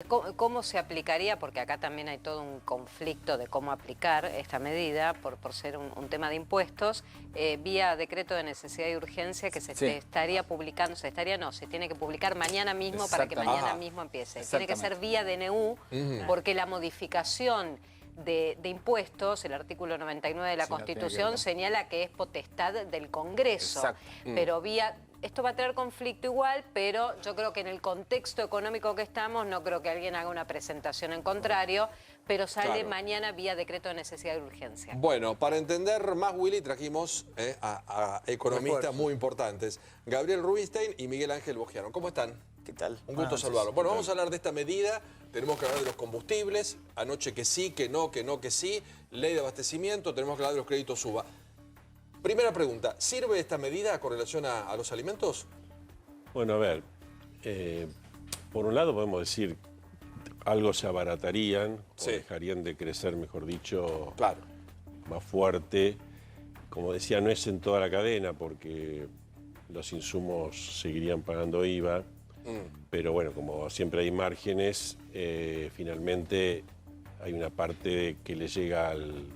¿Cómo se aplicaría? Porque acá también hay todo un conflicto de cómo aplicar esta medida por ser un tema de impuestos, vía decreto de necesidad y urgencia que se estaría publicando, se tiene que publicar mañana mismo para que mañana mismo empiece. Tiene que ser vía DNU porque la modificación de impuestos, el artículo 99 de la Constitución señala que es potestad del Congreso, pero esto va a traer conflicto igual, pero yo creo que en el contexto económico que estamos, no creo que alguien haga una presentación en contrario, pero sale mañana vía decreto de necesidad y urgencia. Bueno, para entender más, Willy, trajimos a economistas muy importantes, Gabriel Rubinstein y Miguel Ángel Bogiano. ¿Cómo están? ¿Qué tal? Un gusto saludarlos. Bueno, vamos a hablar de esta medida, tenemos que hablar de los combustibles, anoche que sí, que no, que sí, ley de abastecimiento, tenemos que hablar de los créditos UBA. Primera pregunta, ¿sirve esta medida con relación a los alimentos? Bueno, a ver, por un lado podemos decir algo se abaratarían, o dejarían de crecer, mejor dicho, más fuerte. Como decía, no es en toda la cadena porque los insumos seguirían pagando IVA, pero bueno, como siempre hay márgenes, finalmente hay una parte que le llega al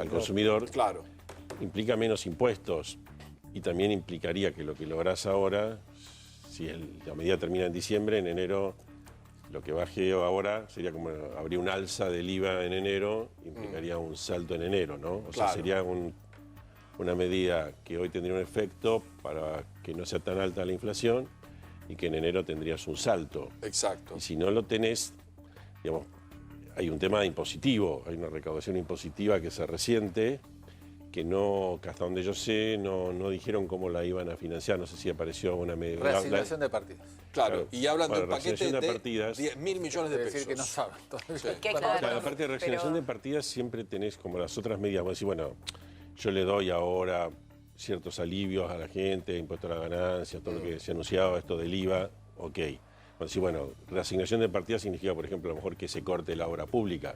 consumidor. Claro. Implica menos impuestos y también implicaría que lo que lográs ahora, si la medida termina en diciembre, en enero lo que baje ahora sería como habría un alza del IVA en enero, implicaría un salto en enero, ¿no? O sea, sería una medida que hoy tendría un efecto para que no sea tan alta la inflación y que en enero tendrías un salto. Exacto. Y si no lo tenés, digamos, hay un tema impositivo, hay una recaudación impositiva que se resiente, que hasta donde yo sé, no dijeron cómo la iban a financiar, no sé si apareció una medida. Reasignación de partidas. Claro, y hablan de un paquete de partidas, 10.000 millones de pesos. decir que no saben. La parte de reasignación de partidas siempre tenés como las otras medidas, vos decís, bueno, yo le doy ahora ciertos alivios a la gente, impuesto a la ganancia, todo lo que se anunciaba, esto del IVA, ok. Bueno, reasignación de partidas significa, por ejemplo, a lo mejor que se corte la obra pública.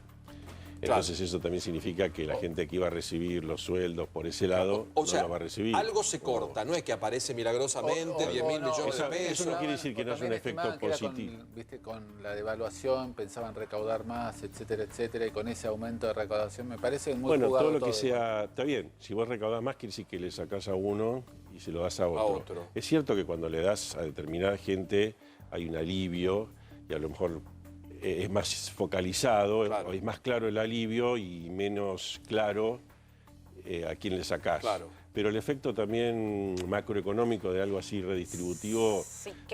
Entonces eso también significa que la gente que iba a recibir los sueldos por ese lado no la va a recibir. Algo se corta, no es que aparece milagrosamente 10.000 millones de pesos. Eso no quiere decir que no es un efecto positivo. Con la devaluación pensaban recaudar más, etcétera, etcétera, y con ese aumento de recaudación me parece muy jugado todo lo que sea, está bien, si vos recaudás más quiere decir que le sacás a uno y se lo das a otro. Es cierto que cuando le das a determinada gente hay un alivio y a lo mejor es más focalizado, es más claro el alivio y menos claro a quién le sacás. Pero el efecto también macroeconómico de algo así redistributivo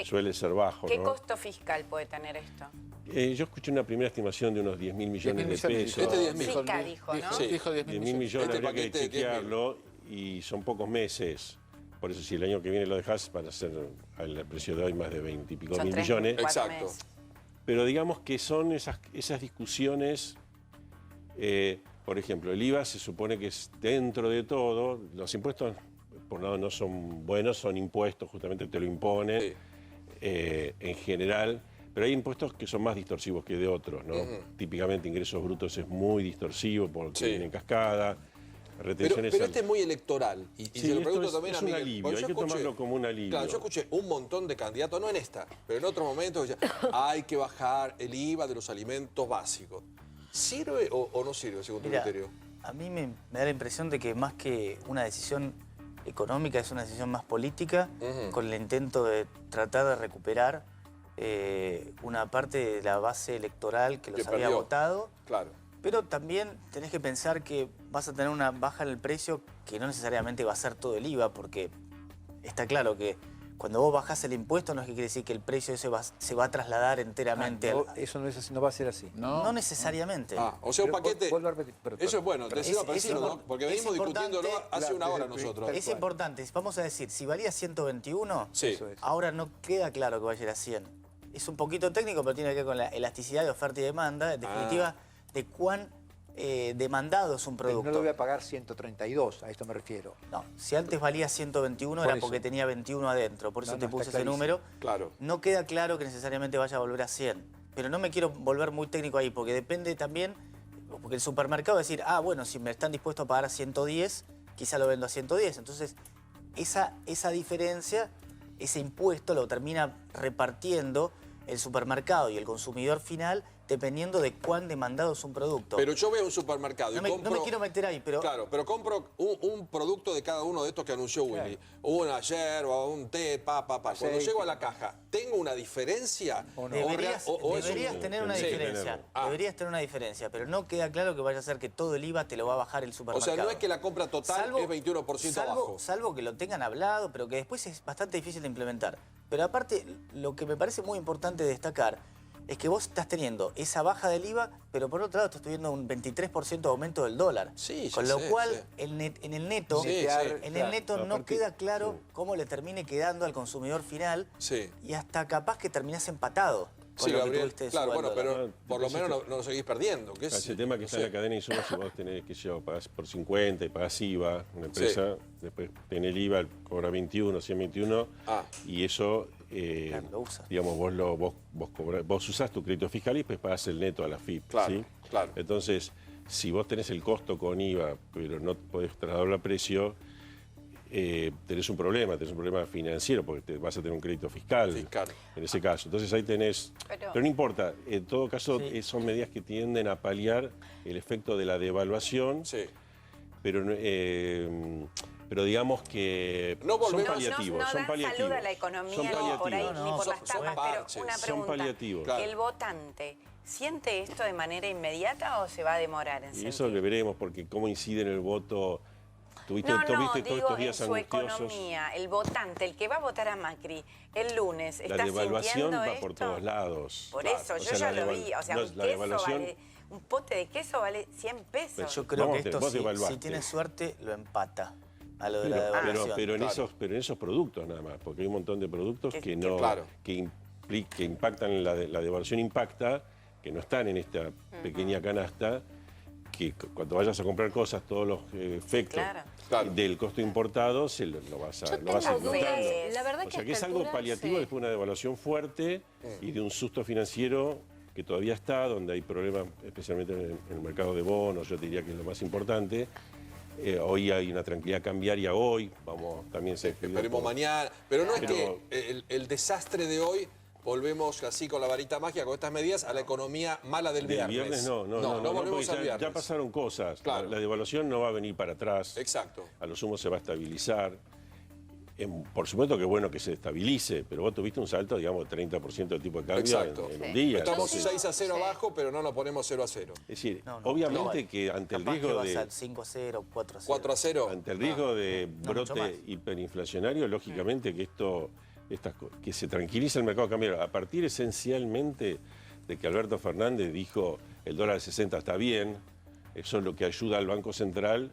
suele ser bajo. ¿Qué costo fiscal puede tener esto? Yo escuché una primera estimación de unos 10.000 millones de pesos. Este 10.000. SICA dijo, ¿no? Dijo 10.000 millones, habría que chequearlo y son pocos meses. Por eso si el año que viene lo dejás, van a ser al precio de hoy más de 20 y pico mil millones. Exacto. Pero digamos que son esas discusiones, por ejemplo, el IVA se supone que es dentro de todo, los impuestos por un lado no son buenos, son impuestos, justamente te lo impone en general, pero hay impuestos que son más distorsivos que de otros, ¿no? Típicamente ingresos brutos es muy distorsivo porque viene en cascada. Pero este es muy electoral. Y se lo pregunto también a Miguel. Es un alivio, hay que tomarlo como un alivio. Claro, yo escuché un montón de candidatos, no en esta, pero en otros momentos, que decían, hay que bajar el IVA de los alimentos básicos. ¿Sirve o no sirve, según tu criterio? A mí me da la impresión de que más que una decisión económica, es una decisión más política, con el intento de tratar de recuperar una parte de la base electoral que los había votado. Claro. Pero también tenés que pensar que vas a tener una baja en el precio que no necesariamente va a ser todo el IVA, porque está claro que cuando vos bajás el impuesto no es que quiere decir que el precio ese se va a trasladar enteramente. Eso no es así, no va a ser así. No necesariamente. O sea, un paquete... Vuelvo a repetir, eso es bueno, porque venimos discutiéndolo hace una hora nosotros. Es importante, vamos a decir, si valía 121, ahora no queda claro que vaya a ir a 100. Es un poquito técnico, pero tiene que ver con la elasticidad de oferta y demanda, en definitiva, de cuán demandado es un producto. Pero no lo voy a pagar 132, a esto me refiero. No, si antes valía 121 era porque tenía 21 adentro, por eso te puse ese número. Claro. No queda claro que necesariamente vaya a volver a 100. Pero no me quiero volver muy técnico ahí, porque depende también, porque el supermercado va a decir, bueno, si me están dispuestos a pagar a 110, quizá lo vendo a 110. Entonces, esa diferencia, ese impuesto lo termina repartiendo el supermercado y el consumidor final dependiendo de cuán demandado es un producto. Pero yo voy a un supermercado y compro... No me quiero meter ahí, pero... Claro, pero compro un producto de cada uno de estos que anunció Willy. Una yerba, un té, Cuando llego a la caja, ¿tengo una diferencia? Deberías tener una diferencia. Ah. Deberías tener una diferencia, pero no queda claro que vaya a ser que todo el IVA te lo va a bajar el O supermercado. sea, no es que la compra total es 21% abajo. Salvo que lo tengan hablado, pero que después es bastante difícil de implementar. Pero aparte, lo que me parece muy importante destacar es que vos estás teniendo esa baja del IVA, pero por otro lado estás teniendo un 23% de aumento del dólar. Sí, con lo cual, en el neto, no queda claro cómo le termine quedando al consumidor final y hasta capaz que terminás empatado. Sí, Gabriel, claro, bueno, pero por lo menos no lo seguís perdiendo. Ese tema que está en la cadena de insumos, si vos tenés que pagás por 50 y pagás IVA, una empresa, después tenés el IVA, cobra 21, 121, y eso, lo usa. digamos, vos usás tu crédito fiscal y después pagás el neto a la FIP. Claro, ¿sí? claro. Entonces, si vos tenés el costo con IVA, pero no podés trasladarlo a precio, tenés un problema financiero porque te vas a tener un crédito fiscal en ese caso. Entonces ahí tenés... Pero no importa, en todo caso son medidas que tienden a paliar el efecto de la devaluación, pero digamos que son paliativos. No dan salud a la economía ni por ahí, ni por las tapas, pero una son pregunta. paliativos. ¿El votante siente esto de manera inmediata o se va a demorar en sentir? Y eso lo veremos, porque cómo incide en el voto... Digo, en su economía, el votante, el que va a votar a Macri el lunes, ¿está sintiendo esto? La devaluación va por todos lados. Por eso, yo ya lo vi. O sea, un pote de queso vale 100 pesos. Pero yo creo que esto, si tiene suerte, lo empata a lo de la devaluación. Pero en esos productos nada más, porque hay un montón de productos que impactan, la devaluación impacta, que no están en esta pequeña canasta, que cuando vayas a comprar cosas, todos los efectos del costo importado lo vas a disfrutando. La verdad o sea que es algo paliativo después de una devaluación fuerte y de un susto financiero que todavía está, donde hay problemas, especialmente en el mercado de bonos, yo te diría que es lo más importante. Hoy hay una tranquilidad cambiaria, esperemos mañana. Pero no es que el desastre de hoy... Volvemos así con la varita mágica, con estas medidas, a la economía mala del viernes. El viernes no volvemos al viernes. Ya pasaron cosas. Claro. La devaluación no va a venir para atrás. Exacto. A lo sumo se va a estabilizar. Por supuesto que es bueno que se estabilice, pero vos tuviste un salto, digamos, 30% del tipo de cambio en un día. Estamos 6-0 abajo, pero no nos ponemos 0-0. Es decir, obviamente que ante el riesgo de... 5-0, 4-0. 4-0. Ante el riesgo de brote hiperinflacionario, lógicamente que que se tranquiliza el mercado cambiario, a partir esencialmente de que Alberto Fernández dijo el dólar de 60 está bien, eso es lo que ayuda al Banco Central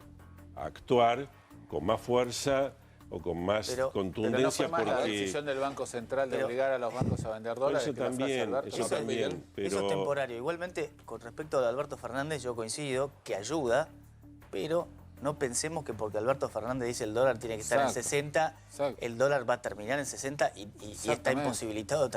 a actuar con más fuerza o con más contundencia. Pero no fue más la decisión del Banco Central de obligar a los bancos a vender dólares. Eso también. Eso es temporario. Igualmente, con respecto a Alberto Fernández, yo coincido que ayuda, pero... No pensemos que porque Alberto Fernández dice el dólar tiene que estar en 60, el dólar va a terminar en 60 y está imposibilitado de